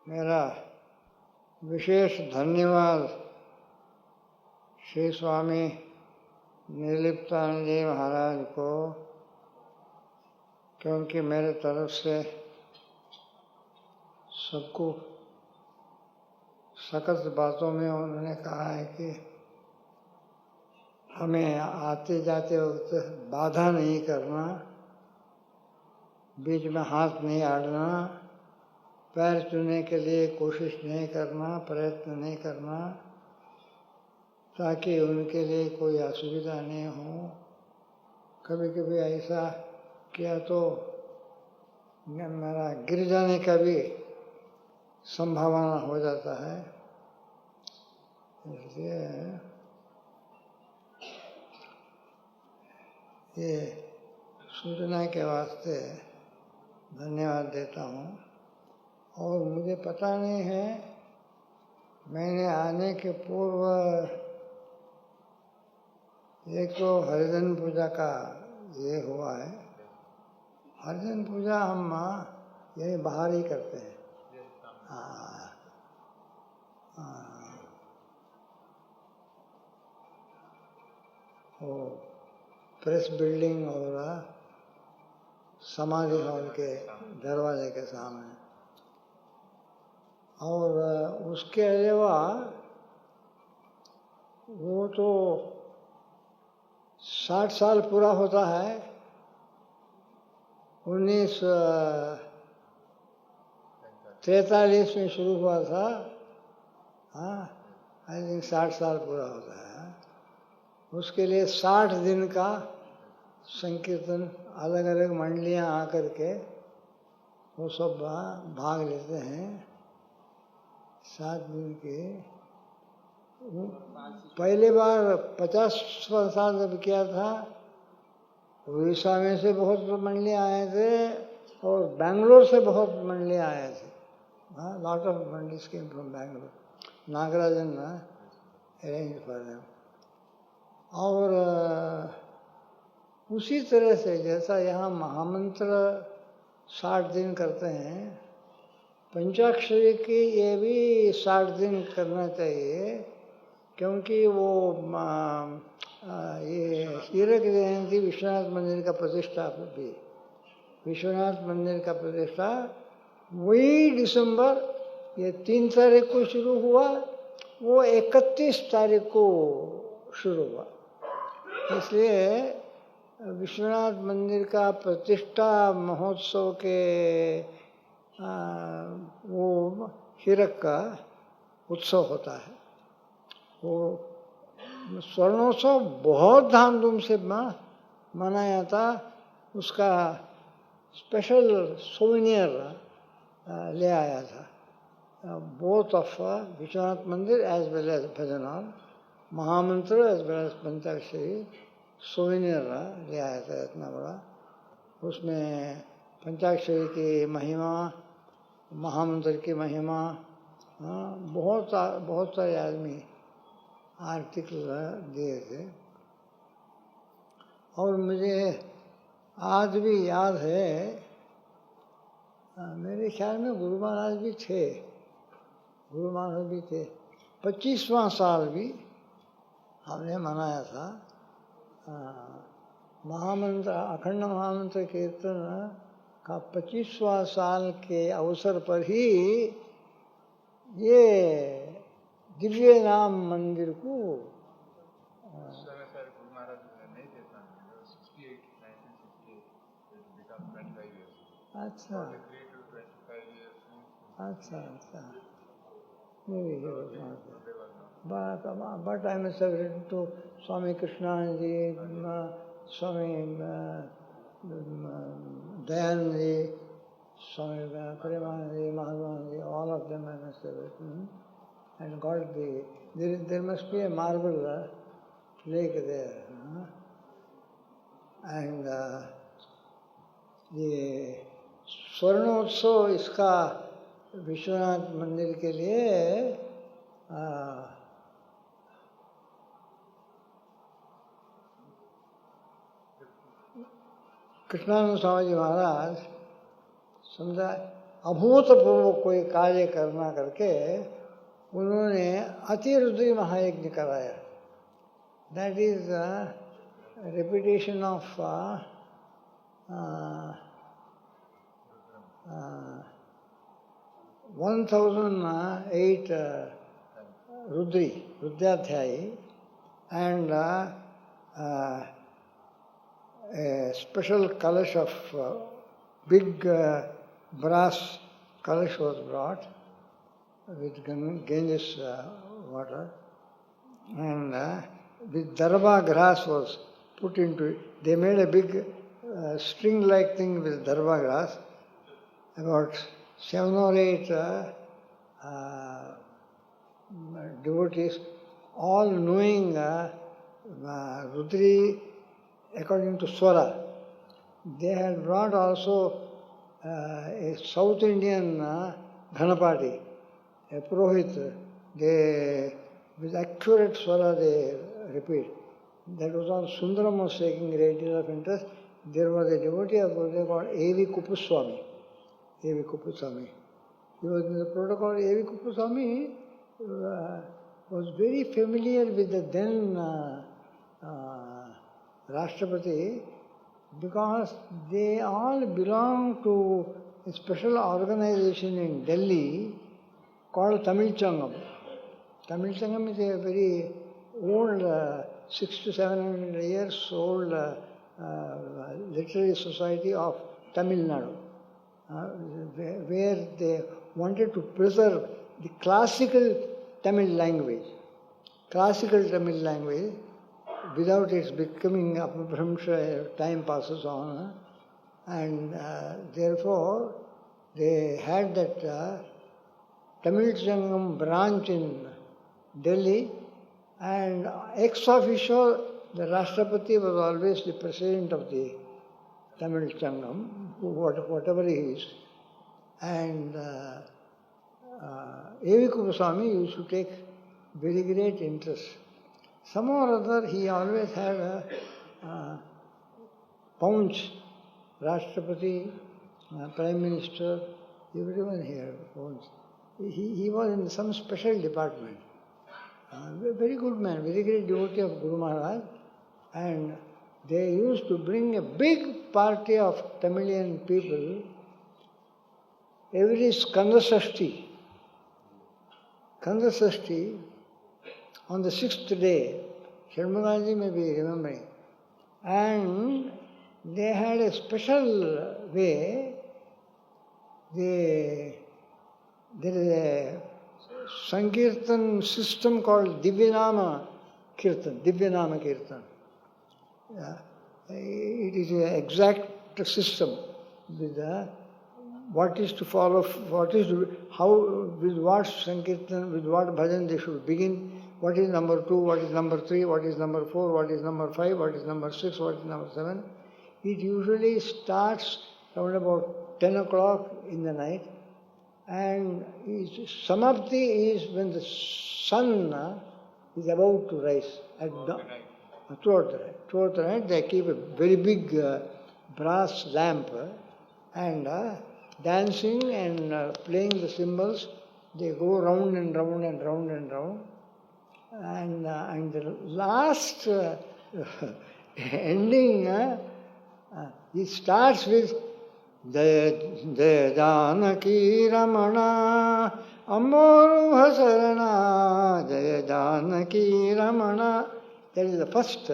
मेरा विशेष धन्यवाद श्री स्वामी निर्लिप्तानंद जी महाराज को, क्योंकि मेरे तरफ से सबको सख्त बातों में उन्होंने कहा है कि हमें आते जाते वक्त बाधा नहीं करना, बीच में हाथ नहीं आड़ना, पैर छूने के लिए कोशिश नहीं करना, प्रयत्न नहीं करना, ताकि उनके लिए कोई असुविधा नहीं हो। कभी कभी ऐसा किया तो मेरा गिर जाने का भी संभावना हो जाता है। इसलिए ये सूचना के वास्ते धन्यवाद देता हूँ। और मुझे पता नहीं है, मैंने आने के पूर्व एक तो हरिजन पूजा का ये हुआ है। हरिजन पूजा हम यही बाहर ही करते हैं। वो प्रेस बिल्डिंग और समाधि हॉल के दरवाजे के सामने। और उसके अलावा वो तो 60 साल पूरा होता है। 1943 में शुरू हुआ था। आई थिंक 60 साल पूरा होता है। उसके लिए 60 दिन का संकीर्तन, अलग अलग मंडलियां आकर के वो सब भाग लेते हैं। 7 दिन के पहले बार 50 साल जब किया था, उड़ीसा में से बहुत मंडलियां आए थे और बैंगलोर से बहुत मंडलियां आए थे। Lot of mandalis came from Bangalore. Nagarajan arrange for them. और उसी तरह से जैसा यहाँ महामंत्र 60 दिन करते हैं, पंचाक्षरी की ये भी 60 दिन करना चाहिए, क्योंकि वो ये हीरक जयंती विश्वनाथ मंदिर का प्रतिष्ठा भी, विश्वनाथ मंदिर का प्रतिष्ठा वही दिसंबर, ये 3 तारीख को शुरू हुआ, वो 31 तारीख को शुरू हुआ। इसलिए विश्वनाथ मंदिर का प्रतिष्ठा महोत्सव के वो हीरक का उत्सव होता है। वो स्वर्णोत्सव बहुत धामधूम से मनाया था। उसका स्पेशल सोवेनियर ले आया था। बोथ ऑफ विश्वनाथ मंदिर एज वेल एज भजन हॉल, महामंत्र एज वेल एज पंचाक्षरी सोवेनियर ले आया था इतना बड़ा। उसमें पंचाक्षरी की महिमा, महामंत्र की महिमा, बहुत सारे आदमी आर्टिकल दिए थे। और मुझे आज भी याद है, मेरे ख्याल में गुरु महाराज भी थे, 25वां साल भी हमने मनाया था। महामंत्र, अखंड महामंत्र कीर्तन का 25वां साल के अवसर पर ही ये दिव्य नाम मंदिर को अच्छा अच्छा अच्छा but I must have written to Swami Krishnanji, Swami Dayanji, Swami Premanji, Mahadevanji, all of them I must have written and got there must be a marble lake there. And ये स्वर्णोत्सव इसका विश्वनाथ मंदिर के लिए कृष्णानंद स्वामी जी महाराज समझा अभूतपूर्व कोई कार्य करना करके उन्होंने अतिरुद्री महायज्ञ कराया. That is repetition of 1008 Rudyadhyayi and a special kalash of big brass kalash was brought with Ganges water, and with darba grass was put into it. They made a big string-like thing with darba grass. About 7 or 8 devotees, all knowing Rudri according to Swara. They had brought also a South Indian Ghanapati, a Purohit. They, with accurate Swara they repeat. That was all. Sundaram was taking a great deal of interest. There was a devotee of Gurudev called A.V. Kuppuswamy. A.V. Kuppuswamy. He was in the protocol. A.V. Kuppuswamy was very familiar with the then Rashtrapati, because they all belong to a special organization in Delhi called Tamil Changam. Tamil Changam is a very old, 600 to 700 years old literary society of Tamil Nadu, where they wanted to preserve the classical Tamil language. Classical Tamil language, without its becoming apabhramsha, time passes on, and therefore they had that Tamil Changam branch in Delhi, and ex officio the Rashtrapati was always the president of the Tamil Changam, whatever he is. And A.V. Kuppuswamy used to take very great interest. Somehow or other he always had a paunch. Rashtrapati, Prime Minister, everyone here paunch. He was in some special department. Very good man, very great devotee of Guru Maharaj. And they used to bring a big party of Tamilian people every Skanda Sashti. Skanda Sashti, on the 6th day, Sharmagaji may be remembering, and they had a special way. There is a Sankirtan system called Divyanama Kirtan. It is an exact system with what is to follow, what is to, how, with what Sankirtan, with what bhajan they should begin, what is number 2, what is number 3, what is number 4, what is number 5, what is number 6, what is number 7. It usually starts around about 10 o'clock in the night, and Samapti is when the sun is about to rise at dawn. Throughout the night they keep a very big brass lamp and dancing and playing the cymbals. They go round and round and round and round. And the last ending, it starts with Jaya Janaki Ramana Amorubha Sarana Jaya Janaki Ramana. That is the first.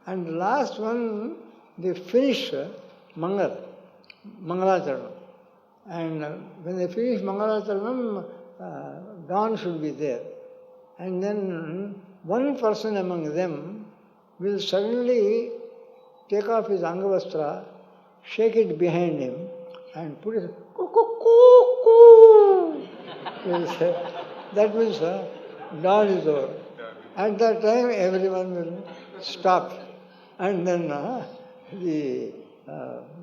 And the last one, they finish Mangalacharanam. And when they finish Mangalacharanam, dawn should be there. And then one person among them will suddenly take off his Angavastra, shake it behind him, and put it, coo. That means dawn is over. At that time, everyone will stop, and then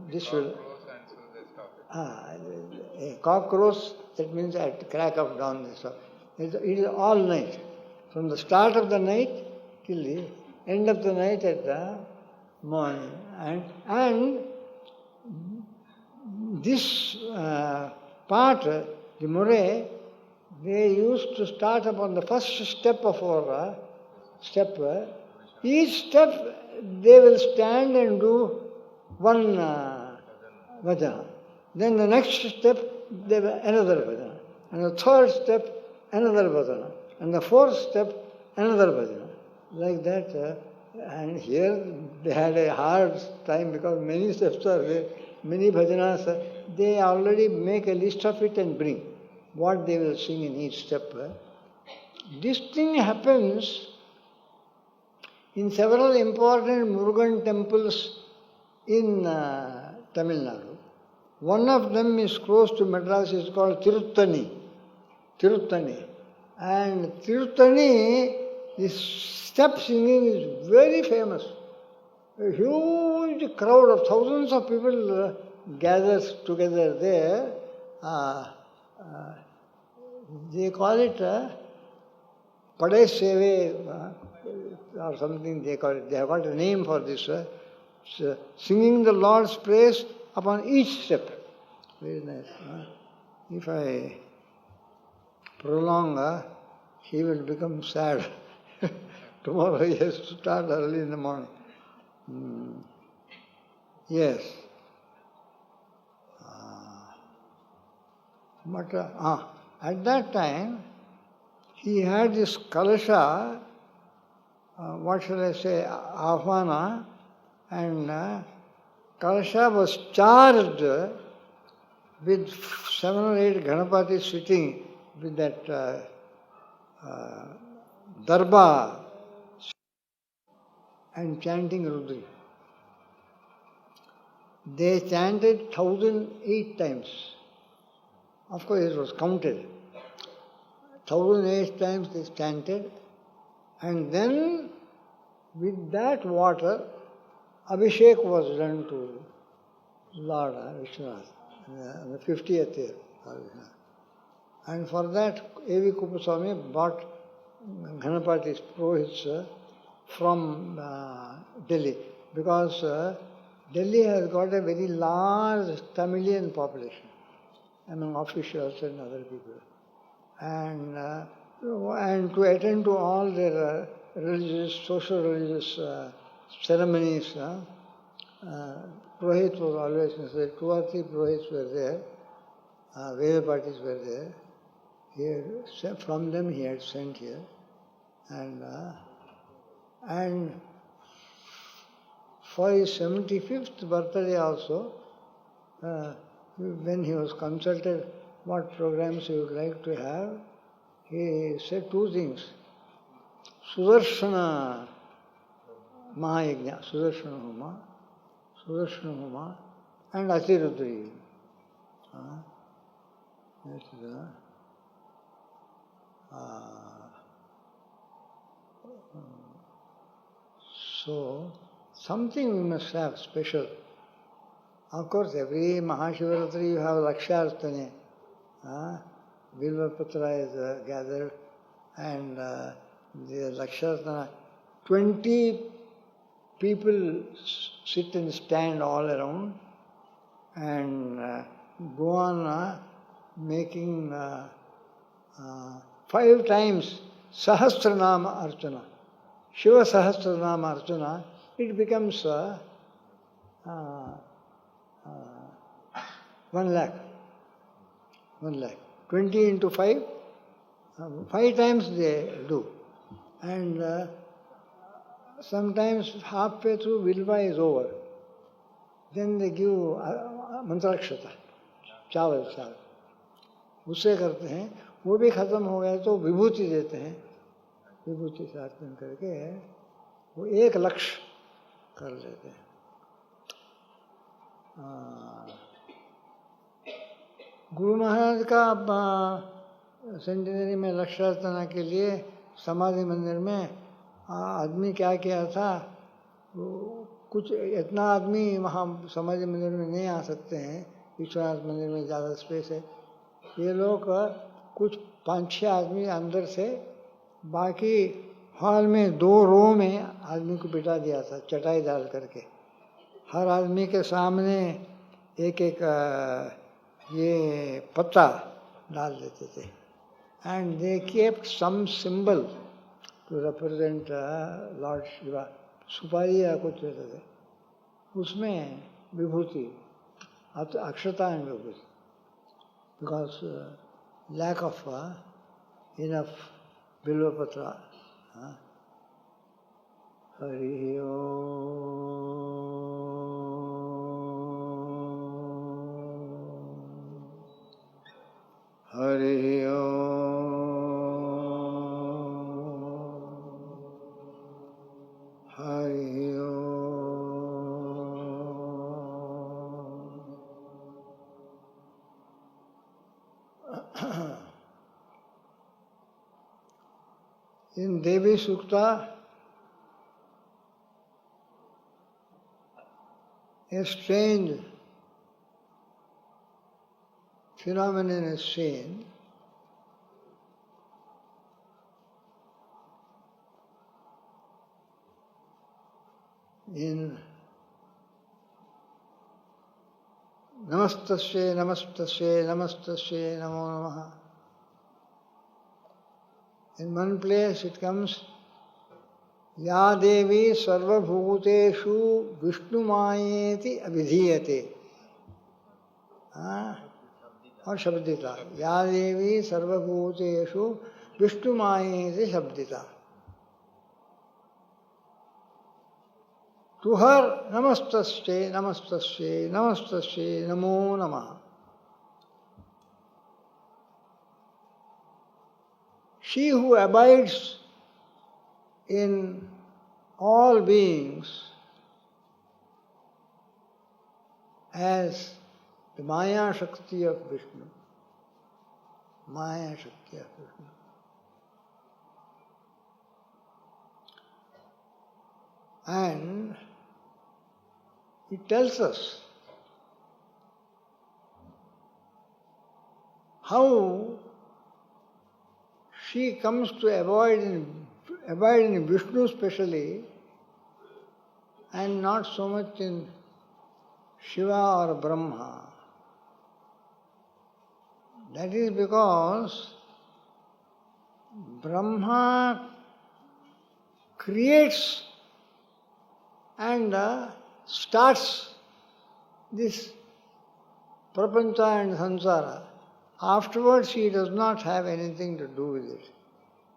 this will. A cock crows, that means at the crack of dawn they stop. It is all night, from the start of the night till the end of the night at the morning, and this part, the moray, they used to start upon the first step of our step. Each step they will stand and do one bhajana. Then the next step, they will another bhajana. And the third step, another bhajana. And the fourth step, another bhajana. Like that. And here they had a hard time because many steps are there, many bhajanas. They already make a list of it and bring what they will sing in each step. This thing happens in several important Murugan temples in Tamil Nadu. One of them is close to Madras, it's called Tiruttani. And Tiruttani, this step singing is very famous. A huge crowd of thousands of people gathers together there. They call it Padai Seve or something they call it. They have got a name for this. Singing the Lord's praise upon each step. Very nice. If I prolong, he will become sad. Tomorrow he has to start early in the morning. Yes. But at that time, he had this kalasha, what shall I say, ahvana, and kalasha was charged with 7 or 8 Ganapatis sitting with that darba and chanting Rudri. They chanted 1008 times. Of course, it was counted. 1008 times they chanted, and then with that water, Abhishek was done to Lord Vishwanath on the 50th year. And for that, A.V. Kuppaswamy bought Ganapatis, Purohits from Delhi, because Delhi has got a very large Tamilian population among officials and other people. And to attend to all their religious, social religious ceremonies, Purohit was always necessary. 2 or 3 Purohits were there, Vedapatis were there. From them he had sent here. And for his 75th birthday also, when he was consulted what programs he would like to have, he said 2 things. Sudarshana Mahayajna, Sudarshana Homa, and Atirudri. So, something we must have special. Of course, every Mahashivaratri you have Lakshartane. Bilvapatra is gathered, and the Lakshartana, 20 people sit and stand all around and go on making 5 times Sahasranama Archana. Shiva Sahasranama Archana, it becomes 1 lakh. 20 into 5, 5 times they do. And sometimes halfway through Vilva is over. Then they give Mantrakshata, चावल उससे करते हैं. वो भी खत्म हो गया तो विभूति देते हैं. विभूति से अर्पण करके वो 1 लक्ष्य कर लेते हैं. गुरु महाराज का सेंटिनरी में लक्ष्यार्चना के लिए समाधि मंदिर में आदमी क्या किया था, कुछ इतना आदमी वहाँ समाधि मंदिर में नहीं आ सकते हैं, विश्वनाथ मंदिर में ज़्यादा स्पेस है. ये लोग कुछ 5-6 आदमी अंदर से, बाकी हॉल में 2 रो में आदमी को बिठा दिया था चटाई डाल करके. हर आदमी के सामने एक एक ये पत्ता डाल देते थे, and they kept some symbol to represent lord Shiva. सुपारी या कुछ देते थे, उसमें vibhuti, akshata and vibhuti, because lack of enough bilvapatra. Hari Om. Hari Om. Hari Om. In Devi Sukta, a strange phenomenon is seen. In Namastasye, Namastasye, Namastasye, Namo Namaha. In one place it comes, या देवी सर्वभूतेषु विष्णुमायेति अभिधीयते, और शब्दिता, या देवी सर्वभूतेषु विष्णुमायेति शब्दिता। To her, नमस्तस्ये नमस्तस्ये नमस्तस्ये नमो नमः. She who abides in all beings as the Maya Shakti of Vishnu. Maya Shakti of Vishnu. And it tells us how she comes to abide in Vishnu especially, and not so much in Shiva or Brahma. That is because Brahma creates and starts this prapancha and samsara. Afterwards, he does not have anything to do with it.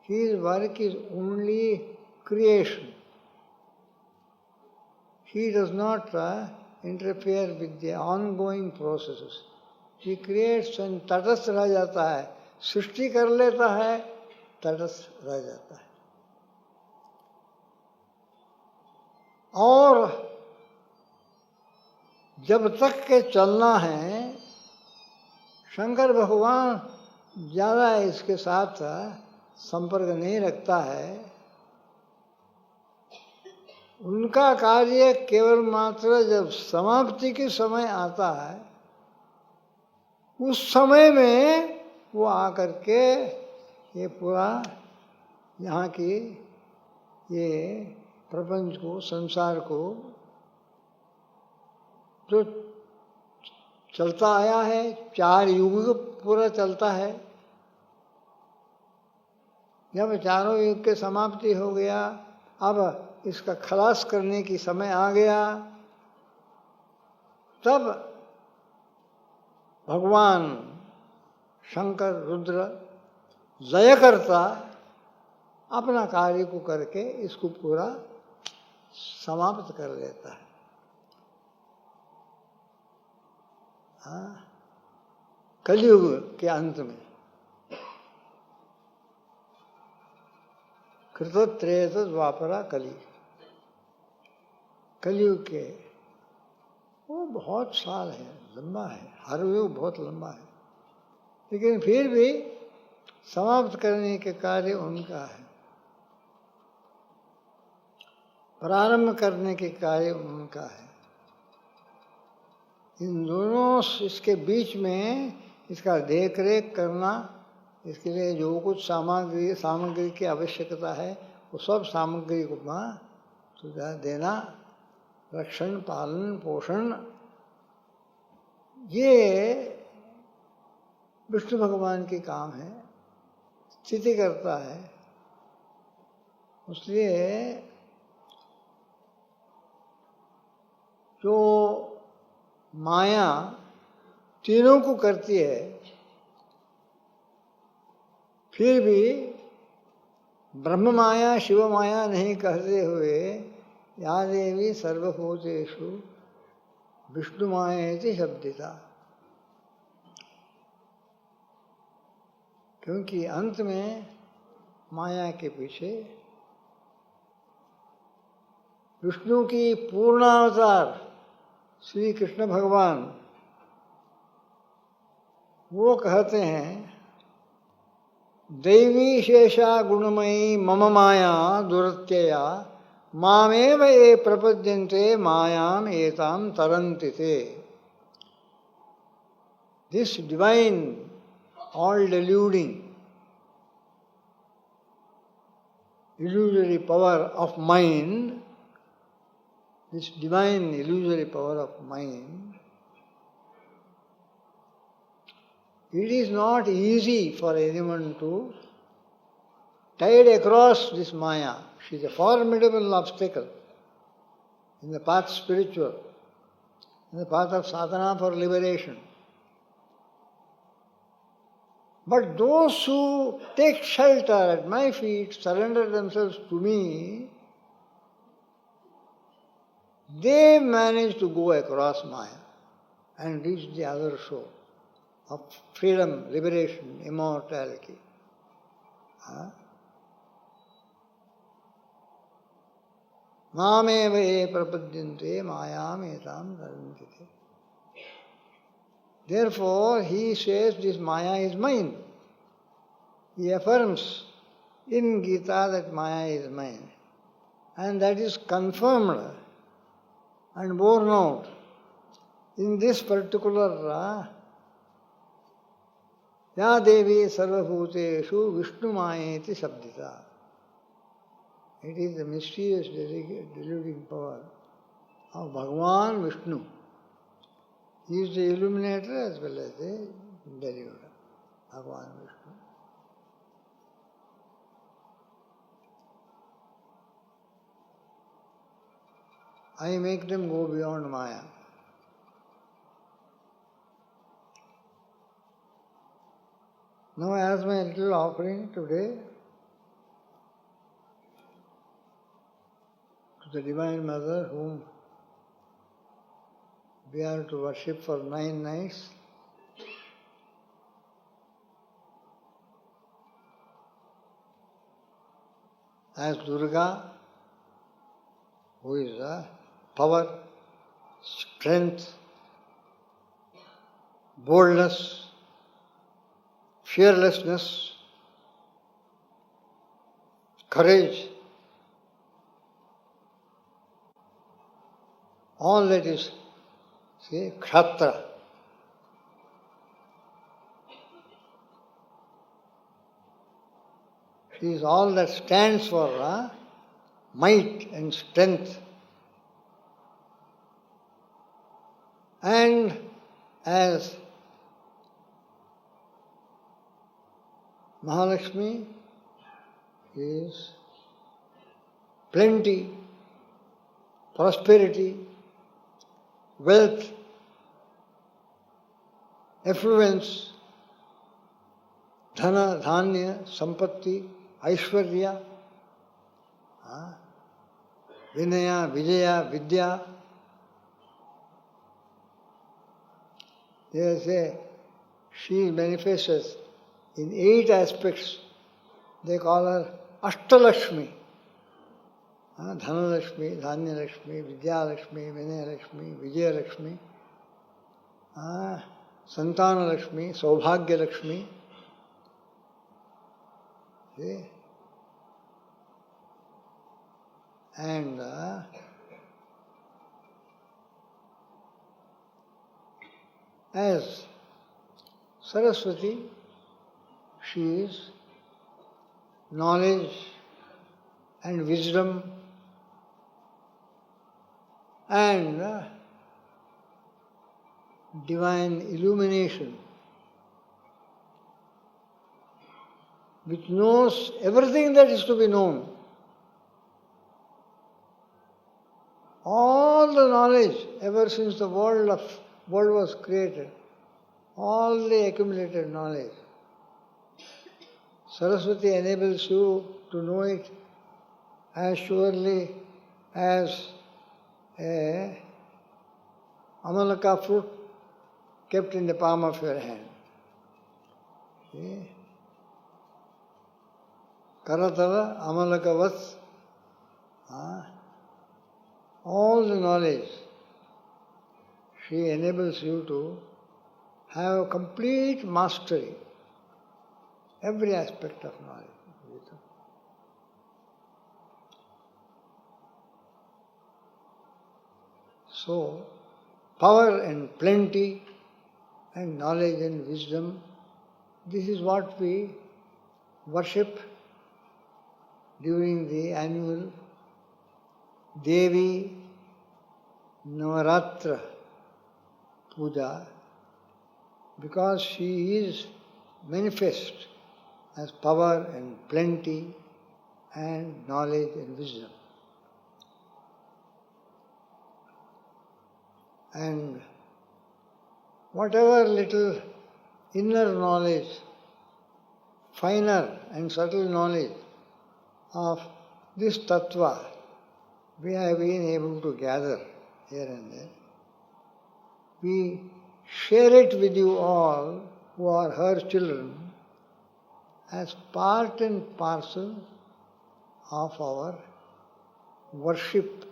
His work is only creation. He does not interfere with the ongoing processes. He creates and तटस्थ रह जाता है, सृष्टि कर लेता है, तटस्थ रह जाता है। और जब तक के चलना है, शंकर भगवान ज़्यादा इसके साथ संपर्क नहीं रखता है। उनका कार्य केवल मात्र जब समाप्ति के समय आता है, उस समय में वो आकर के ये पूरा यहाँ की ये प्रपंच को, संसार को जो चलता आया है, 4 युग पूरा चलता है। जब चारों युग के समाप्ति हो गया, अब इसका खलास करने की समय आ गया, तब भगवान शंकर रुद्र लय करता अपना कार्य को करके इसको पूरा समाप्त कर देता है। कलयुग के अंत में कृतत्रेत द्वापरा कली, कलयुग के वो बहुत साल है, लंबा है, हर युग बहुत लंबा है, लेकिन फिर भी समाप्त करने के कार्य उनका है, प्रारंभ करने के कार्य उनका है। इन दोनों इसके बीच में इसका देख रेख करना, इसके लिए जो कुछ सामग्री की आवश्यकता है वो सब सामग्री को सुविधा देना, रक्षण पालन पोषण ये विष्णु भगवान के काम है, स्थिति करता है। इसलिए जो माया तीनों को करती है, फिर भी ब्रह्म माया शिव माया नहीं कहते हुए या देवी सर्वभूतेषु विष्णु मायेति शब्दिता। क्योंकि अंत में माया के पीछे विष्णु की पूर्णावतार श्री कृष्ण भगवान वो कहते हैं, दैवी शेषा गुणमयी मम माया दुरत्यया मामेव ये प्रपद्यन्ते मायाम एताम तरन्ति ते। This divine all deluding illusory power of mind, this divine illusory power of mind, it is not easy for anyone to tide across this Maya. She is a formidable obstacle in the path spiritual, in the path of sadhana for liberation. But those who take shelter at my feet, surrender themselves to me, they manage to go across Maya and reach the other shore of freedom, liberation, immortality. Mameva ye prapadyante mayam etam tarantite. Therefore, he says this Maya is mine. He affirms in Gita that Maya is mine. And that is confirmed and borne out in this particular Ya Devi Sarvabhuteshu Vishnu Mayeti Sabdita. It is the mysterious deluding power of Bhagavan Vishnu. He is the illuminator as well as the deliverer, Bhagavan Vishnu. I make them go beyond Maya. Now, as my little offering today to the Divine Mother, whom we are to worship for 9 nights, as Durga, who is power, strength, boldness, fearlessness, courage, all that is, see, Kshatra. She is all that stands for might and strength. And as Mahalakshmi is plenty, prosperity, wealth, affluence, dhana, dhanya, sampatti, aishwarya, vinaya, vijaya, vidya. They say she manifests in 8 aspects. They call her Ashtalakshmi. Dhanalakshmi, Dhanyalakshmi, Vidyalakshmi, Vinayalakshmi, Vijayalakshmi, Santanalakshmi, Saubhagyalakshmi. See? And as Saraswati, she is knowledge and wisdom and divine illumination, which knows everything that is to be known. All the knowledge ever since the world was created, all the accumulated knowledge, Saraswati enables you to know it as surely as a amalaka fruit kept in the palm of your hand. See? Karatala amalakavat. All the knowledge, she enables you to have complete mastery, every aspect of knowledge. So, power and plenty and knowledge and wisdom, this is what we worship during the annual Devi Navaratra Puja, because she is manifest as power and plenty and knowledge and wisdom. And whatever little inner knowledge, finer and subtle knowledge of this tattva we have been able to gather here and there, we share it with you all who are her children as part and parcel of our worship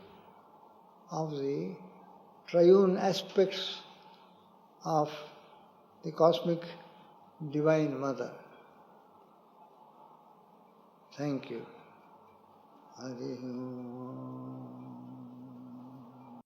of the triune aspects of the cosmic Divine Mother. Thank you. Hari Om.